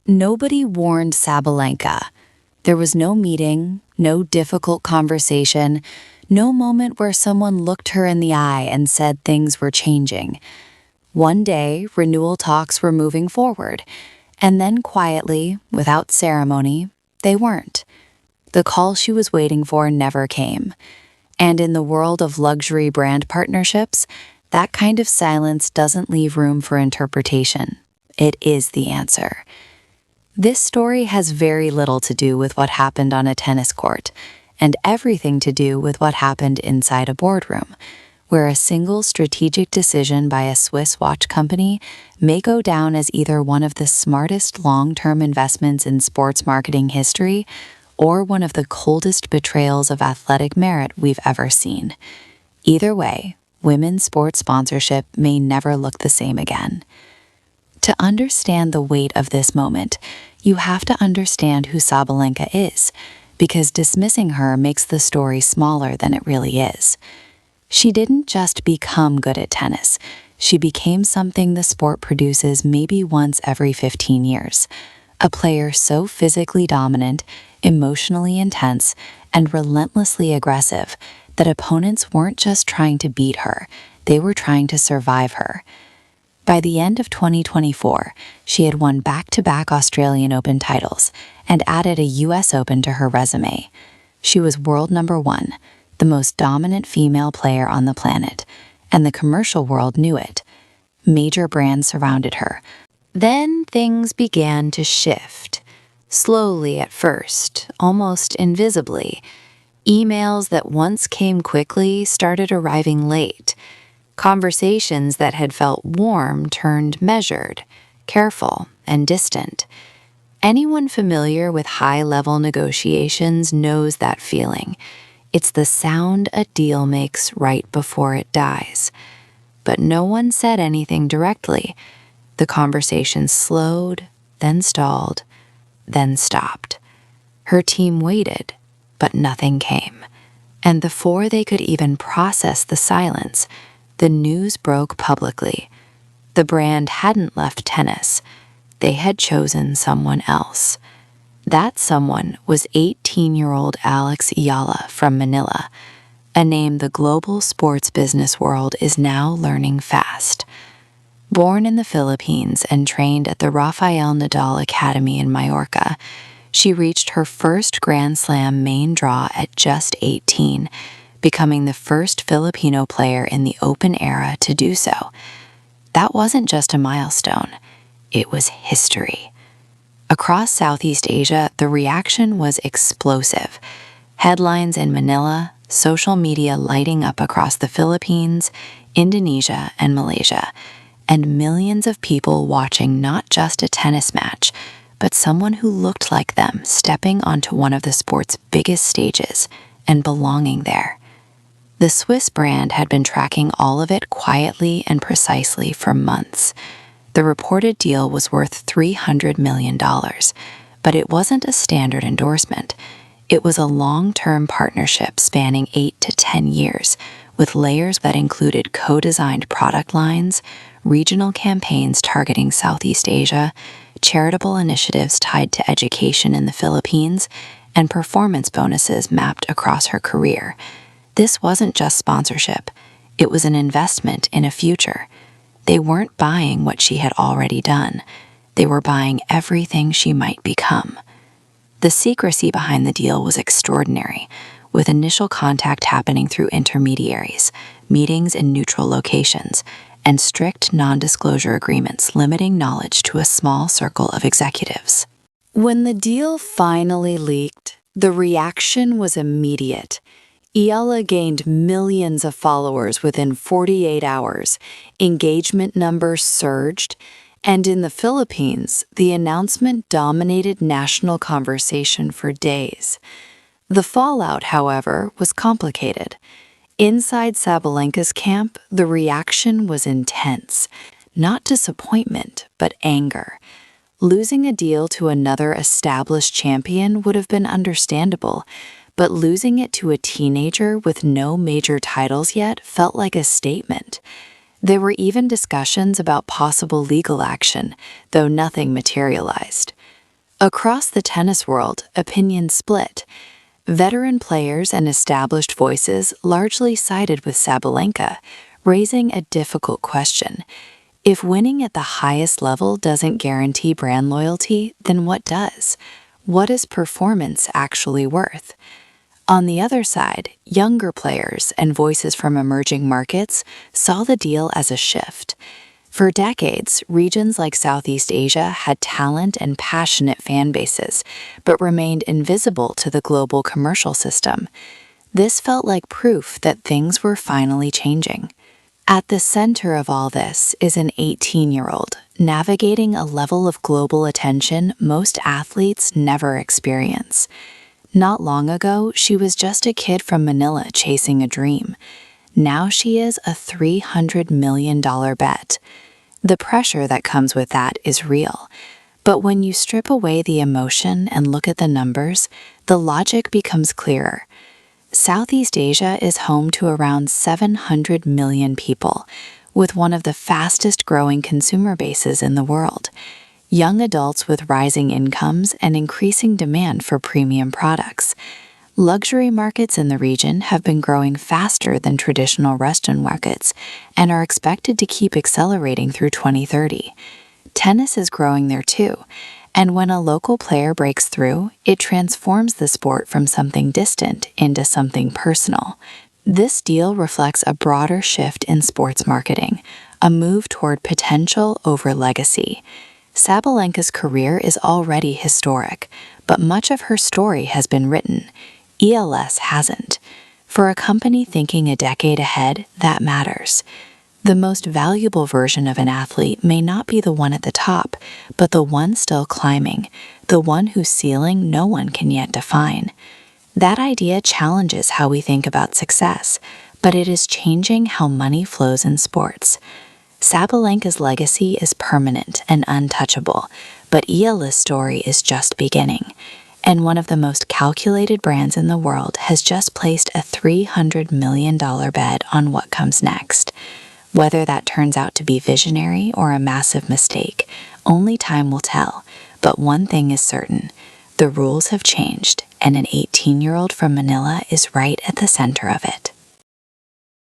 Nobody warned Sabalenka. There was no meeting, no difficult conversation, no moment where someone looked her in the eye and said things were changing. One day, renewal talks were moving forward, and then quietly, without ceremony, they weren't. The call she was waiting for never came. And in the world of luxury brand partnerships, that kind of silence doesn't leave room for interpretation. It is the answer. This story has very little to do with what happened on a tennis court, and everything to do with what happened inside a boardroom, where a single strategic decision by a Swiss watch company may go down as either one of the smartest long-term investments in sports marketing history or one of the coldest betrayals of athletic merit we've ever seen. Either way, women's sports sponsorship may never look the same again. To understand the weight of this moment, you have to understand who Sabalenka is, because dismissing her makes the story smaller than it really is. She didn't just become good at tennis. She became something the sport produces maybe once every 15 years. A player so physically dominant, emotionally intense, and relentlessly aggressive that opponents weren't just trying to beat her, they were trying to survive her. By the end of 2024, she had won back-to-back Australian Open titles and added a US Open to her resume. She was world number 1, the most dominant female player on the planet, and the commercial world knew it. Major brands surrounded her. Then things began to shift. Slowly at first, almost invisibly. Emails that once came quickly started arriving late. Conversations that had felt warm turned measured, careful, and distant. Anyone familiar with high-level negotiations knows that feeling. It's the sound a deal makes right before it dies. But no one said anything directly. The conversation slowed, then stalled, then stopped. Her team waited, but nothing came. And before they could even process the silence, the news broke publicly. The brand hadn't left tennis. They had chosen someone else. That someone was 18-year-old Alex Eala from Manila, a name the global sports business world is now learning fast. Born in the Philippines and trained at the Rafael Nadal Academy in Majorca, she reached her first Grand Slam main draw at just 18, becoming the first Filipino player in the Open era to do so. That wasn't just a milestone, it was history. Across Southeast Asia, the reaction was explosive. Headlines in Manila, social media lighting up across the Philippines, Indonesia, and Malaysia, and millions of people watching not just a tennis match, but someone who looked like them stepping onto one of the sport's biggest stages and belonging there. The Swiss brand had been tracking all of it quietly and precisely for months. The reported deal was worth $300 million, but it wasn't a standard endorsement. It was a long-term partnership spanning 8 to 10 years, with layers that included co-designed product lines, regional campaigns targeting Southeast Asia, charitable initiatives tied to education in the Philippines, and performance bonuses mapped across her career. This wasn't just sponsorship. It was an investment in a future. They weren't buying what she had already done. They were buying everything she might become. The secrecy behind the deal was extraordinary, with initial contact happening through intermediaries, meetings in neutral locations, and strict non-disclosure agreements limiting knowledge to a small circle of executives. When the deal finally leaked, the reaction was immediate. Eala gained millions of followers within 48 hours, engagement numbers surged, and in the Philippines, the announcement dominated national conversation for days. The fallout, however, was complicated. Inside Sabalenka's camp, the reaction was intense. Not disappointment, but anger. Losing a deal to another established champion would have been understandable, but losing it to a teenager with no major titles yet felt like a statement. There were even discussions about possible legal action, though nothing materialized. Across the tennis world, opinions split. Veteran players and established voices largely sided with Sabalenka, raising a difficult question. If winning at the highest level doesn't guarantee brand loyalty, then what does? What is performance actually worth? On the other side, younger players and voices from emerging markets saw the deal as a shift. For decades, regions like Southeast Asia had talent and passionate fan bases, but remained invisible to the global commercial system. This felt like proof that things were finally changing. At the center of all this is an 18-year-old, navigating a level of global attention most athletes never experience. Not long ago, she was just a kid from Manila chasing a dream. Now she is a $300 million bet. The pressure that comes with that is real. But when you strip away the emotion and look at the numbers, the logic becomes clearer. Southeast Asia is home to around 700 million people, with one of the fastest growing consumer bases in the world. Young adults with rising incomes and increasing demand for premium products. Luxury markets in the region have been growing faster than traditional Western markets and are expected to keep accelerating through 2030. Tennis is growing there too, and when a local player breaks through, it transforms the sport from something distant into something personal. This deal reflects a broader shift in sports marketing, a move toward potential over legacy. Sabalenka's career is already historic, but much of her story has been written. ELS hasn't. For a company thinking a decade ahead, that matters. The most valuable version of an athlete may not be the one at the top, but the one still climbing, the one whose ceiling no one can yet define. That idea challenges how we think about success, but it is changing how money flows in sports. Sabalenka's legacy is permanent and untouchable, but Eala's story is just beginning. And one of the most calculated brands in the world has just placed a $300 million bet on what comes next. Whether that turns out to be visionary or a massive mistake, only time will tell. But one thing is certain, the rules have changed, and an 18-year-old from Manila is right at the center of it.